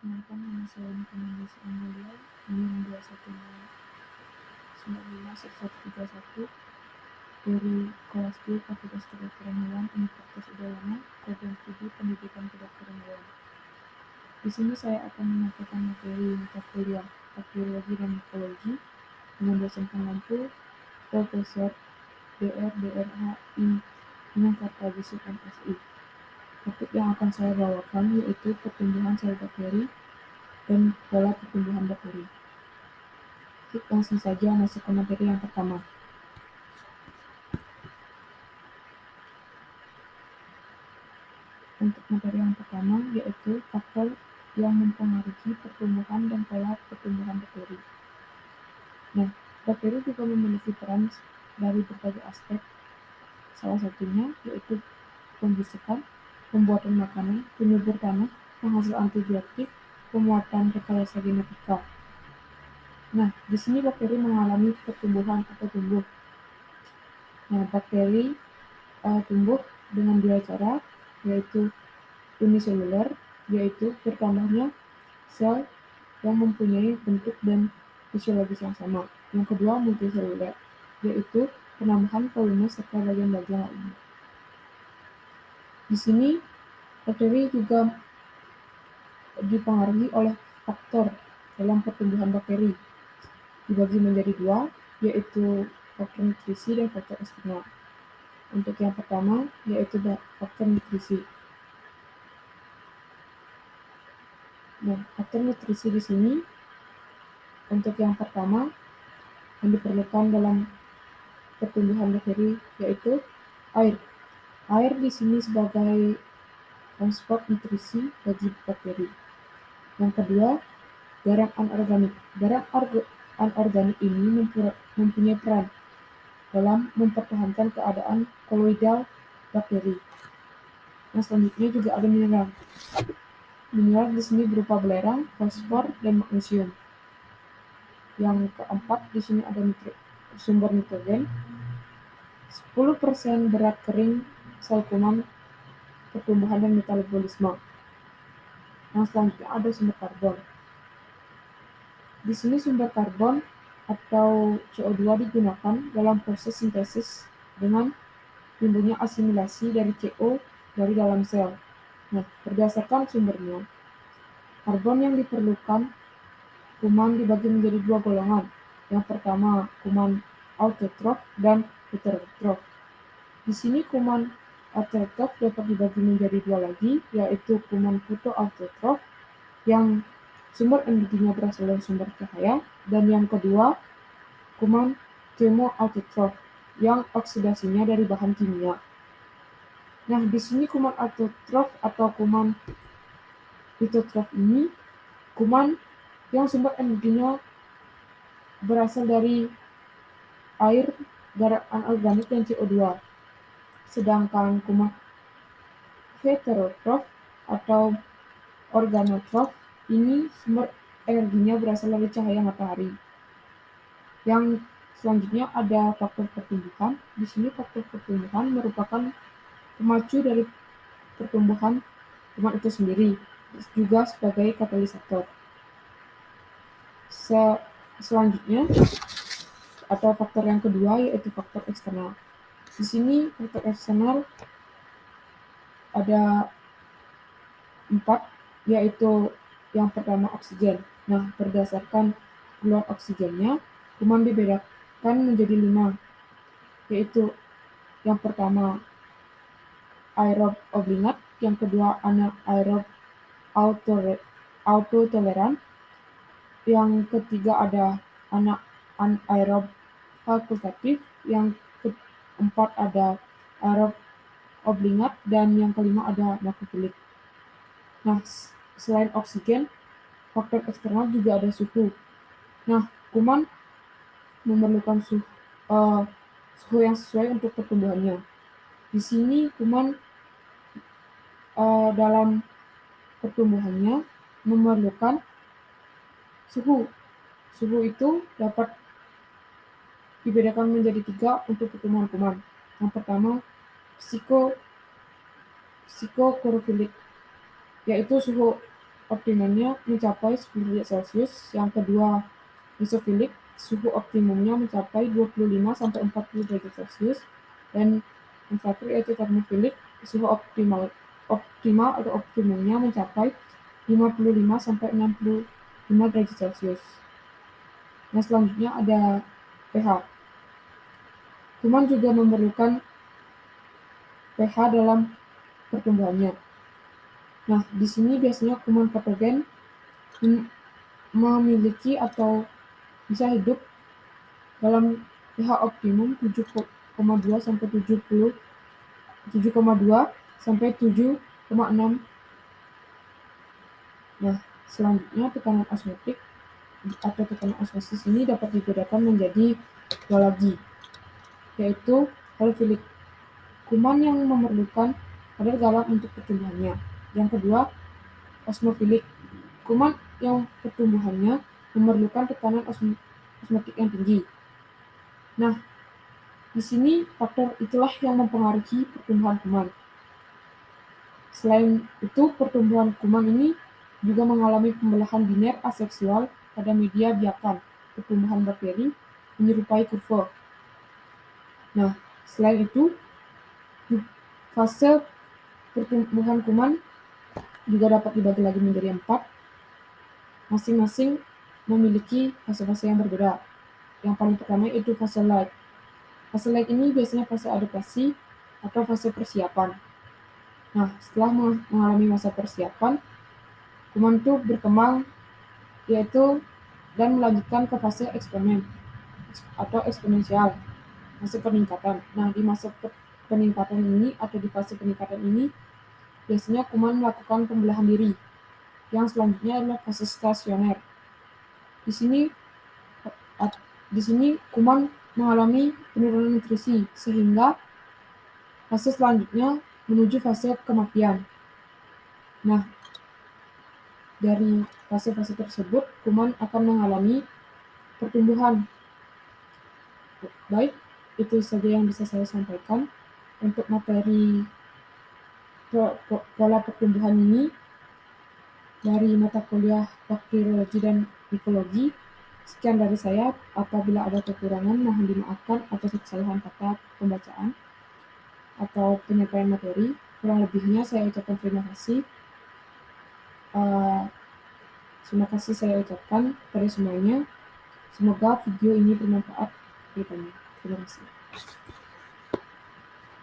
Perkenalkan, nama saya Nikomandesi Amelia, NIM 210951131 dari kelas B Fakultas Kedokteran Hewan Universitas Udayana, program studi Pendidikan Kedokteran Hewan. Di sini saya akan menyampaikan materi mata kuliah bakteriologi dan mikologi dengan dosen pengampu Profesor Dr. Drh.I. Imam Kartawissu MSI. Topik yang akan saya bawakan yaitu pertumbuhan sel bakteri dan pola pertumbuhan bakteri. Langsung saja masuk ke materi yang pertama. Untuk materi yang pertama yaitu faktor yang mempengaruhi pertumbuhan dan pola pertumbuhan bakteri. Nah, bakteri juga memiliki peran dari berbagai aspek. Salah satunya yaitu pembusukan, pembuatan makanan, penyubur tanah, penghasil antibiotik, pemuatan rekayasa genetika. Nah, di sini bakteri mengalami pertumbuhan atau tumbuh. Nah, bakteri tumbuh dengan dua cara, yaitu uniseluler, yaitu bertambahnya sel yang mempunyai bentuk dan fisiologis yang sama. Yang kedua, multiseluler, yaitu penambahan volume serta bagian-bagian lainnya. Di sini, bakteri juga dipengaruhi oleh faktor dalam pertumbuhan bakteri. Dibagi menjadi dua, yaitu faktor nutrisi dan faktor eksternal. Untuk yang pertama, yaitu faktor nutrisi. Nah, faktor nutrisi di sini untuk yang pertama yang diperlukan dalam pertumbuhan bakteri yaitu air. Air di sini sebagai transport nutrisi bagi bakteri. Yang kedua, garam anorganik. Garam anorganik ini mempunyai peran dalam mempertahankan keadaan koloidal bakteri. Yang selanjutnya juga ada mineral. Mineral di sini berupa belerang, fosfor, dan magnesium. Yang keempat di sini ada sumber nitrogen. 10% berat kering sel kuman pertumbuhan dan metabolisme. Yang selanjutnya ada sumber karbon. Di sini sumber karbon atau CO2 digunakan dalam proses sintesis dengan timbulnya asimilasi dari CO dari dalam sel. Nah, berdasarkan sumbernya, karbon yang diperlukan kuman dibagi menjadi dua golongan. Yang pertama, kuman autotrof dan heterotrof. Di sini kuman autotrof dapat dibagi menjadi dua lagi, yaitu kuman fotoautotrof yang sumber energinya berasal dari sumber cahaya, dan yang kedua, kuman kemoautotrof yang oksidasinya dari bahan kimia. Nah, di sini kuman autotrof atau kuman heterotrof ini kuman yang sumber energinya berasal dari air, garam anorganik, dan CO2. Sedangkan kuman heterotrof atau organotrof ini sumber energinya berasal dari cahaya matahari. Yang selanjutnya ada faktor pertumbuhan. Di sini faktor pertumbuhan merupakan pemacu dari pertumbuhan kuman itu sendiri, juga sebagai katalisator. Selanjutnya atau faktor yang kedua yaitu faktor eksternal. Di sini faktor eksternal ada 4, yaitu yang pertama oksigen. Nah, berdasarkan keluar oksigennya, kuman dibedakan menjadi 5, yaitu yang pertama aerob obligat, yang kedua anaerob autotoleran, yang ketiga ada anaerob fakultatif, yang keempat ada aerob obligat, dan yang kelima ada makrofilik. Nah, selain oksigen, faktor eksternal juga ada suhu. Nah, kuman memerlukan suhu yang sesuai untuk pertumbuhannya. Di sini kuman dalam pertumbuhannya memerlukan suhu. Suhu itu dapat dibedakan menjadi 3 untuk pertumbuhan kuman. Yang pertama, psikoklorophilik, yaitu suhu optimumnya mencapai 10 derajat Celcius. Yang kedua, mesofilik, suhu optimumnya mencapai 25-40 derajat Celcius. Dan yang terakhir yaitu termofilik, suhu optimal atau optimumnya mencapai 55-65 derajat Celcius. Nah, selanjutnya ada pH. Kuman juga memerlukan pH dalam pertumbuhannya. Nah, di sini biasanya kuman patogen memiliki atau bisa hidup dalam pH optimum 7,2 sampai 7,6. Nah, selanjutnya tekanan osmotik atau tekanan osmosis ini dapat dibedakan menjadi dua lagi, yaitu halofilik, kuman yang memerlukan kadar garam untuk pertumbuhannya. Yang kedua, osmofilik, kuman yang pertumbuhannya memerlukan tekanan osmotik yang tinggi. Nah, di sini faktor itulah yang mempengaruhi pertumbuhan kuman. Selain itu, pertumbuhan kuman ini juga mengalami pembelahan biner aseksual pada media biakan pertumbuhan bakteri menyerupai kurva. Nah, selain itu, fase pertumbuhan kuman juga dapat dibagi lagi menjadi 4, masing-masing memiliki fase-fase yang berbeda. Yang paling pertama yaitu fase light. Fase light ini biasanya fase adaptasi atau fase persiapan. Nah, setelah mengalami masa persiapan, kuman itu berkembang yaitu dan melanjutkan ke fase eksponen atau eksponensial, fase peningkatan. Nah, di masa peningkatan ini atau di fase peningkatan ini biasanya kuman melakukan pembelahan diri. Yang selanjutnya adalah fase stasioner. Di sini kuman mengalami penurunan nutrisi sehingga fase selanjutnya menuju fase kematian. Nah, dari fase-fase tersebut kuman akan mengalami pertumbuhan. Baik, itu saja yang bisa saya sampaikan untuk materi pola pertumbuhan ini dari mata kuliah bakteriologi dan mikologi. Sekian dari saya. Apabila ada kekurangan mohon dimaafkan atas kesalahan kata pembacaan atau penyampaian materi. Kurang lebihnya saya ucapkan terima kasih. Terima kasih saya ucapkan pada semuanya. Semoga video ini bermanfaat kedepannya. Terima kasih.